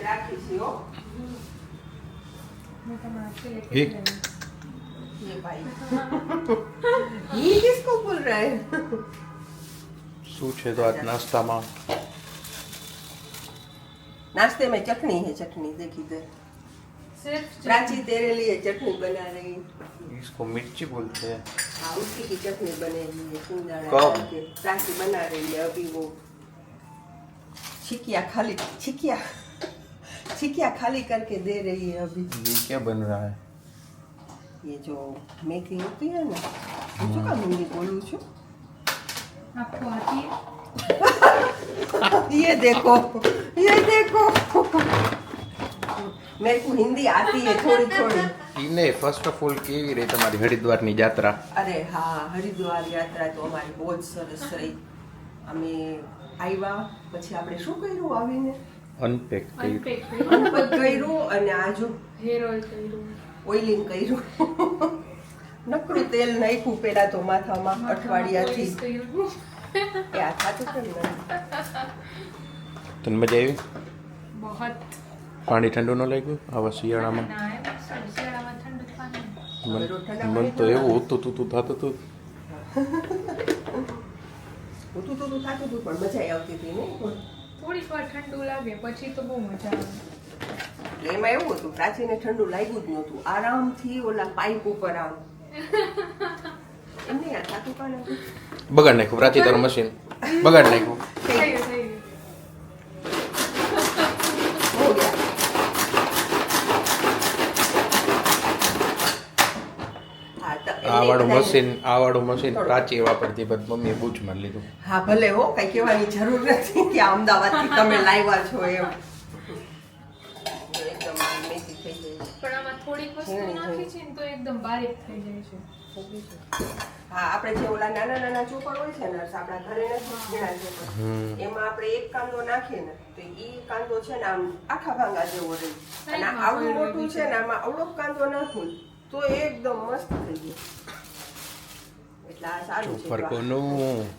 રાખી હો ये ये भाई ये किसको बोल रहा है શું છે તો આજ નાસ્તામાં नाश्ते में चटनी है चटनी देखी इधर प्राची तेरे लिए चटनी बना रही इसको मिर्ची बोलते हैं हाँ उसी की चटनी बनेगी है सिंगाड़ा कब? डाल के प्राची बना रही है अभी वो छिकिया खाली करके दे रही है अभी ये क्या बन रहा है ये जो मेथी होती है ना શું કામ હિન્દી બોલું છું आपको आती है ये देखो मेरे को हिंदी आती है थोड़ी थोड़ी ઈને ફર્સ્ટ ઓફ ઓલ કેવી રહી તમારી હરિદ્વારની યાત્રા અરે હા હરિદ્વાર યાત્રા તો અમારી બહુ જ સરસ રહી અમે આવ્યા પછી આપણે શું કર્યું આવીને અનપેક કરી अनपेक અનપદ કર્યું અને આજુ हेयर ऑयल करूँ ઓઇલિંગ કર્યું નકરું તેલ નાખ્યું પેલા તો માથામાં અઠવાડિયાથી એ આ થાતું કેમ નહીં તને મજા આવી बहुत પાણી ઠંડુ ન લાગ્યું આવા શિયાળામાં ना है શિયાળામાં ઠંડુ પાણી મન તો એવું હતું તું થતું હતું ઊતું તો થાતું હતું પણ મજા આવતી હતી નહીં થોડીક વાર ઠંડુ લાગે પછી તો બહુ મજા આવે એટલે એમાં એવું હતું પ્રાચીને ઠંડુ લાગ્યું જ નહોતું આરામથી ઓલા પાઇપ ઉપર આમ એમ નહીં આ થાતું પાણી બગાડ નાખ્યું પ્રાચી તારું મશીન બગાડ નાખ્યું થઈ ગયું હો ગયા હા તો આ વાળું એમને મશીન પ્રાચી વાપરતી બસ મમ્મીએ બૂચ મારી લીધું હા ભલે હો કઈ કહેવાની જરૂર નથી કે અમદાવાદથી તમે લાવ્યા છો એમ એકદમ મેથી થઈ ગઈ પણ આમાં થોડીક વસ્તુ નાખી છે ને તો એકદમ બારીક થઈ જાય છે હા આપણે જે ઓલા નાના નાના ચોપર હોય છે ને આપણા ઘરે નથી ઘણા ચોપર એમાં આપણે એક કાંદો નાખીએ ને તો ઈ કાંદો છે ને આમ આખા ભાંગા જેવો રહે અને આવડું મોટું છે ને આમાં આવડો કાંદો નાખું તો એકદમ મસ્ત થઈ ગયું એટલે આ સારું છે ચોપર કોનું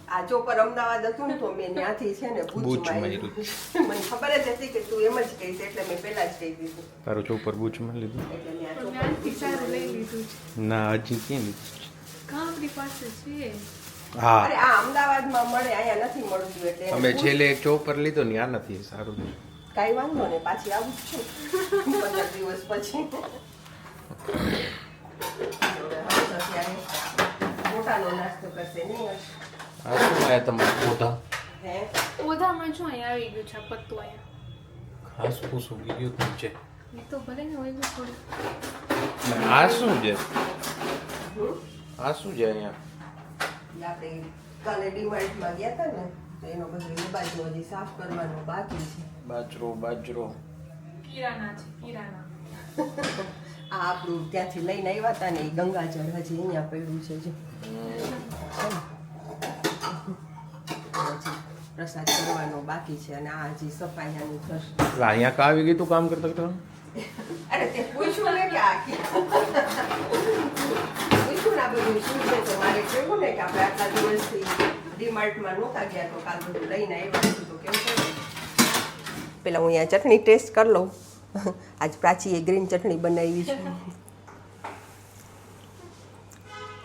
આ ચોપર અમદાવાદ હતું ને તો મેં ત્યાંથી છે ને બૂચ બૂચ માર્યું. માર્યું મને ખબર જ હતી કે તું એમ જ કહીશ એટલે મેં પહેલા જ કહી દીધું તારું ચોપર બૂચ મારી લીધું એટલે મેં આ તો ચોપર ત્યાંથી સારું લઈ લીધું છે ના હજી ક્યાં લીધું કામડી પાસે છે હા અરે આ અમદાવાદમાં મળે અહીંયા નથી મળતું એટલે એને અમે બૂચ છેલ્લે એક ચોપર લીધો ને આ નથી સારું છે કાંઈ વાંધો ને પાછી આવું જ છું 15 દિવસ પછી મોટાનો નાસ્તો કરશે નહીં આ શું આયા તમારા પોતા હે ઓધામાં જો અહીંયા આવી ગયું છે આ પત્તું અહીંયા ખાસ પૂછું ગયું તું છે એ તો ભલે ને હોય ગયું થોડું આ શું છે આ શું છે અહીંયા ઈ આપણે કાલે ડીમાર્ટમાં ગયા હતા ને તો એનો બધો બાજુ હજી સાફ કરવાનો બાકી છે બાજરો કિરાના છે કિરાના આ આપણું ત્યાંથી લઈને આવ્યા હતા ને એ ગંગાજળ હજી અહીંયા પડ્યું છે જો હજી પ્રસાદ કરવાનો બાકી છે અને આ હજી સફાઈયાનું થશે એટલે અહીંયા કા આવી ગઈ તું કામ કરતા કરતા અરે તે પૂછ્યું ને કે આખી પૂછ્યું ને આ બધું શું છે તો મારે કહ્યું ને કે આપણે આટલા દિવસથી ડીમાર્ટમાં નહોતા ગયા તો કાલ બધું લઈને આવ્યા છું તો કેમ છે પેલા હું અહીંયા ચટણી ટેસ્ટ કરી લઉં આજ પ્રાચીએ ગ્રીન ચટણી બનાવી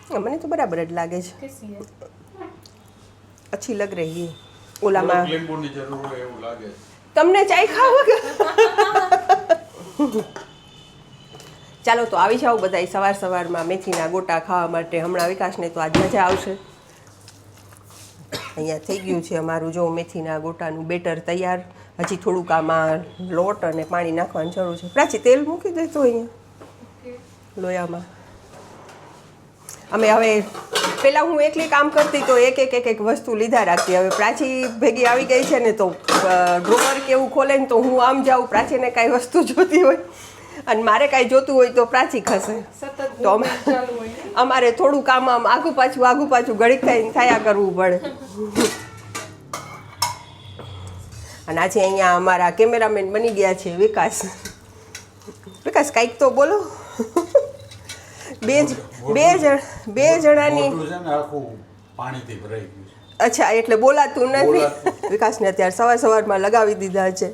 છે મને તો બરાબર જ લાગે છે कैसी है अच्छी लग रही है ઓલામાં લીંબુની જરૂર હોય એવું લાગે તમને ચાય ખાવ ચાલો તો આવી જાઓ બધા સવાર સવારમાં મેથીના ગોટા ખાવા માટે હમણાં વિકાસને તો આજ મજા આવશે અહીંયા થઈ ગયું છે અમારું જો મેથીના ગોટાનું બેટર તૈયાર હજી થોડુંક આમાં લોટ અને પાણી નાખવાની જરૂર છે પ્રાચી તેલ મૂકી દે તો અહીંયા લોયામાં અમે હવે પહેલાં હું એકલી કામ કરતી તો એક વસ્તુ લીધા રાખતી હવે પ્રાચી ભેગી આવી ગઈ છે ને તો ડ્રોવર કે એવું ખોલે ને તો હું આમ જાઉં પ્રાચીને કાંઈ વસ્તુ જોતી હોય અને મારે કાંઈ જોતું હોય તો પ્રાચી ખસે સતત તો ચાલુ હોય અમારે થોડું કામ આમ આગું પાછું ઘડીક થયા કરવું પડે અને આજે અહીંયા અમારા કેમેરામેન બની ગયા છે વિકાસ કાંઈક તો બોલો બે જણાની પાણીથી ભરાઈ ગયું છે. અચ્છા એટલે બોલાતું નથી વિકાસને અત્યારે સવારમાં લગાવી દીધા છે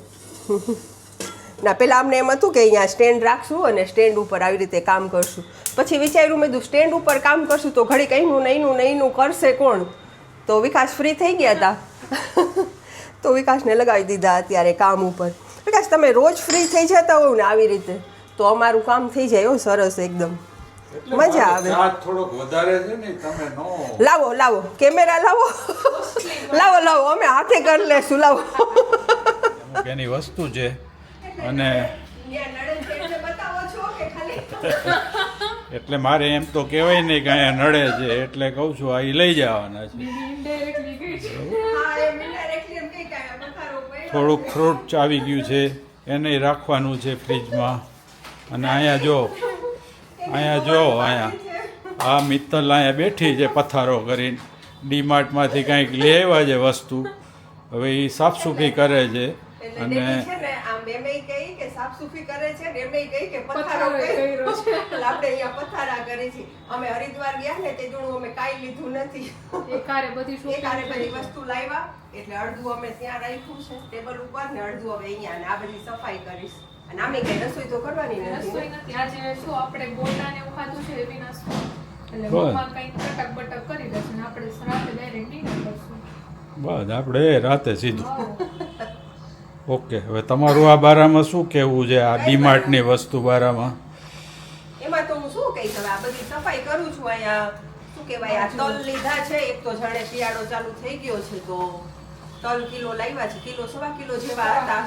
ના પહેલાં અમને એમ હતું કે અહીંયા સ્ટેન્ડ રાખશું અને સ્ટેન્ડ ઉપર આવી રીતે કામ કરશું. પછી વિચાર્યું મેં કીધું સ્ટેન્ડ ઉપર કામ કરશું તો ઘડીક અહીંનું કરશે કોણ? તો વિકાસ ફ્રી થઈ ગયા હતા તો વિકાસને લગાવી દીધા અત્યારે કામ ઉપર. વિકાસ તમે રોજ ફ્રી થઈ જતા હોવ ને આવી રીતે તો અમારું કામ થઈ જાય સરસ એકદમ મજા આવે. થોડોક વધારે છે ને તમે નો લાવો કેમેરા લાવો અમે હાથે કરી લેશું. લાવો એની વસ્તુ છે અને એટલે મારે એમ તો કહેવાય નહીં કે અહીંયા નડે છે એટલે કહું છું આ લઈ જવાના છે. થોડુંક ફ્રૂટ આવી ગયું છે એને રાખવાનું છે ફ્રીજમાં. અને અહીંયા જો આ મિત્તલ અહીંયા બેઠી છે પથારો કરીને ડીમાર્ટમાંથી કંઈક લઈ આવ્યા છે વસ્તુ. હવે એ સાફસૂફી કરે છે અને સાફસૂફી કરે છે ને એમ કહી કે પથારો કર્યો છે. આપણે અહીંયા પથારા કરી છે. અમે હરિદ્વાર ગયા ને તે જોડું અમે કાંઈ લીધું નથી. એકારે બધી વસ્તુ લાવ્યા એટલે અડધું અમે ત્યાં રાખ્યું છે ટેબલ ઉપર ને અડધું હવે અહીંયા ને આ બધી સફાઈ કરીશ. અને આમે કઈ રસોઈ તો કરવાની રસોઈ નથી. નથી. આજે શું આપણે ગોટા ને એવું ખાધું છે એવી નાસ્તો એટલે મમ્મા કંઈક ચટક બટક કરી દેશે ને આપણે રાતે ડાયરેક્ટ ડિનર કરશું. બસ આપણે રાતે સીધું. ઓકે હવે તમારું આ બારામાં શું કહેવું છે આ ડીમાર્ટની વસ્તુ બારામાં? એમાં તો હું શું કહીશ હવે આ બધી સફાઈ કરું છું. અહીંયા શું કહેવાય આ તલ લીધા છે. એક તો જાણે શિયાળો ચાલુ થઈ ગયો છે તો તલ કિલો લાવ્યા છે. કિલો 1.25 કિલો જેવા હતા.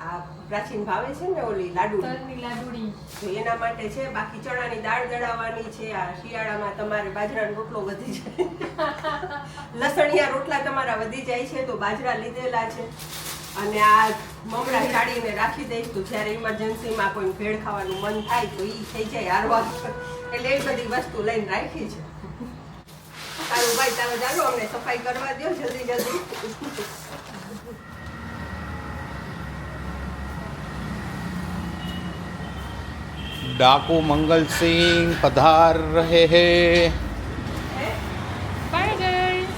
આ પ્રાચીન ભાવે છે ને ઓલી તલની લાડુડી તો એના માટે છે. બાકી ચણાની દાળ દળાવવાની છે. આ શિયાળામાં તમારે બાજરાનો રોટલો વધી જાય લસણિયા રોટલા તમારા વધી જાય છે તો બાજરા લીધેલા છે. અને આ મમરા ચાળીને રાખી દઈશ તો જ્યારે ઇમરજન્સીમાં કોઈ ભેળ ખાવાનું મન થાય તો એ થઈ જાય હારવા. એટલે એ બધી વસ્તુ લઈને રાખી છે. સારું ભાઈ ચાલો અમને સફાઈ કરવા દો જલ્દી. डाकू मंगल सिंह पधार रहे हैं. Bye guys.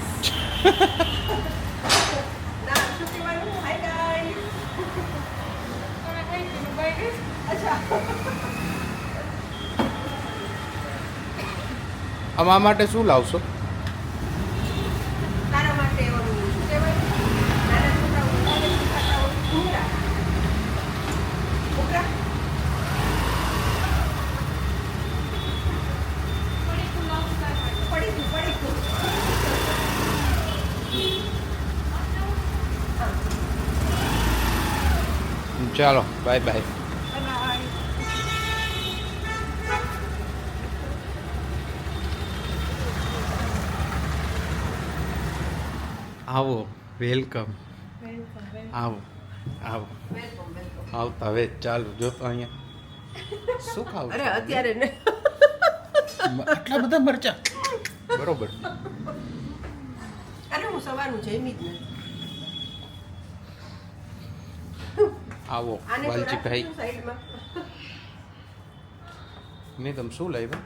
આમાં માટે શું લાવશો? તારા માટે ઓલું શું કહેવાય? નાના છોકરાઓ ખાતા હોય ઘૂંઘરા. ચાલો બાય બાય. આવો વેલકમ. આવો આવતા હવે ચાલો જો તો અહીંયા શું ખાવ? અરે અત્યારે ને આટલા બધા મરચા બરોબર. અરે હું સવારનું જમી જ નથી. આવો આને તો વાલજીભાઈ. રાખીશું સાઈડમાં. નહીં તમે શું લાવ્યા?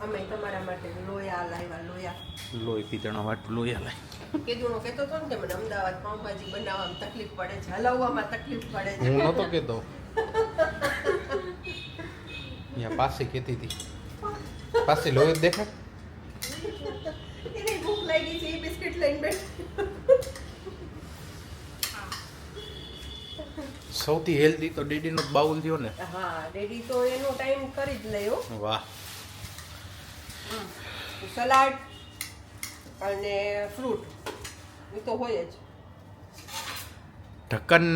અમે તમારા માટે લોયા લાવ્યા લોયા. લોહી પીતણા વાટું લોહી લાય. કેદુનો કહેતો હતો ને કે મને અમદાવાદ પાઉંભાજી બનાવવામાં તકલીફ પડે છે, હલાવવામાં તકલીફ પડે છે. હું નહોતો કહેતો. અહીંયા પાસે કહેતી હતી. પાસે લોહી જ દેખાય. એને ભૂખ લાગી છે, એ બિસ્કિટ લઈને બેઠી. સૌથી હેલ્ધી તો ડીડીનો બાઉલ થયો ને. હા ડેડી તો એનો ટાઈમ કરી જ લયો. વાહ. સલાડ અને ફ્રૂટ એ તો હોય જ. ઢક્કન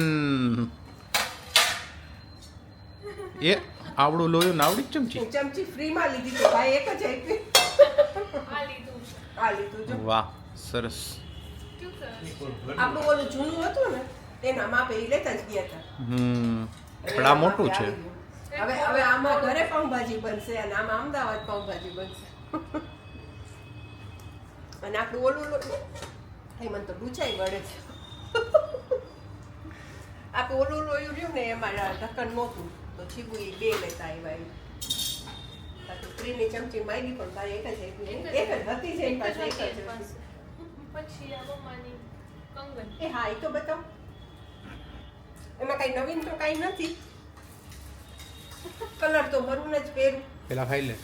એ આવડું લોહી ને આવડી જ ચમચી. હું ચમચી ફ્રીમાં લીધી તો ભાઈ એક જ આપી. આ લીધું છે. આ લીધું જો. વાહ સરસ. આપણું ઓલું જૂનું હતું ને તેના માપે એ લેતા જ ગયા હતા. પણ આ મોટું છે. હવે હવે આમાં ઘરે પાઉંભાજી બનશે અને આમાં અમદાવાદ પાઉંભાજી બનશે. અને આપણું ઓલું એ મને તો ડૂચાઈ વળે છે. આપણું ઓલું લોયું રહ્યું ને એમાં ઢક્કન નહોતું તો છીબુ એ 2 લેતા આવ્યા. ફ્રીની ચમચી માંગી પણ તારે એક જ આપી. એક જ હતી છે, એક જ હતી. પછી આ મમ્માની કંગન. એ હા એ તો બતાવ. એમાં કઈ નવીન તો કઈ નથી. કલર તો મરૂન જ પહેરું. પેલા ખાઈ લે.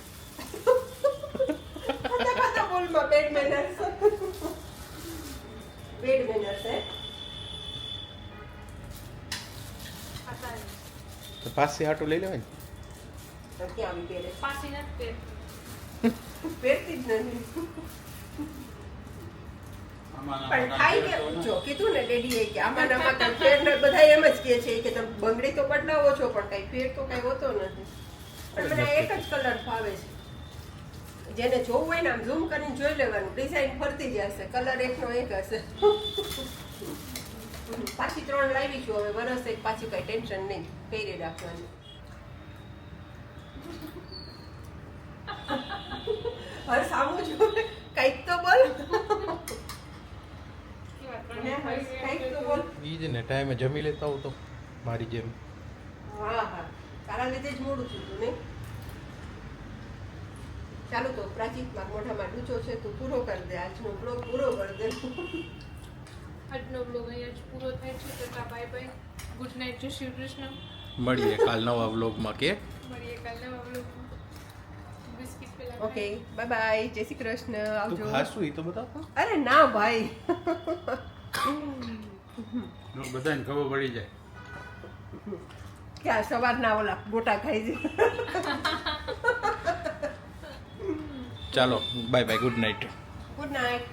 ખાતા બોલમાં બેડ મેનર્સ. બેડ મેનર્સ હે. તો પાસી હાટું લઈ લેવાય ને. તો ક્યાં આવી પહેરે? પાછી નથી પહેરતી. પહેરતી જ નથી. આમાં પણ થાય કે જો કીધું ને ડેડીએ કે આમાં આમાં કઈ ફેર ને બધા એમ જ કહે છે કે તમે બંગડી તો બદલાવો છો પણ કઈ ફેર તો કઈ હોતો નથી. પણ મને એક જ કલર ફાવે છે. જેને જોવું હોય ને આમ ઝૂમ કરીને જોઈ લેવાનું, ડિઝાઇન ફરતી જ હશે, કલર એકનો એક હશે. પાછી 3 લાવી છું હવે, વરસ એક પાછી કઈ ટેન્શન નહીં, પહેરી રાખવાની. હવે સામું છું કઈક તો બોલ. કઈક તો બોલ. ઈ જ ને ટાઈમે જમી લેતા હોવ તો મારી જેમ. હા હા, તારા લીધે જ મોડું થયું નહીં. ચાલો તો પ્રાચી, મારા મોઢામાં ડૂચો છે, તું પૂરો કરી દે, આજનો બ્લોગ પૂરો કરી દે. આજનો બ્લોગ અહીંયા જ પૂરો થાય છે. તો બાય બાય, ગુડ નાઇટ, જય શ્રી કૃષ્ણ. મળીએ કાલ નવા વ્લોગમાં કે મળીએ કાલ નવા બ્લોગમાં. બિસ્કિટ પેલા ઓકે, બાય બાય, જય શ્રી કૃષ્ણ, તું આવજો. ખાશું ઈ તો બતાવ. અરે ના ભાઈ. બધાને ખબર પડી જાય. ક્યાં સવારના ઓલા ગોટા ખાઈ છે. ચાલો bye bye, good night. Good night.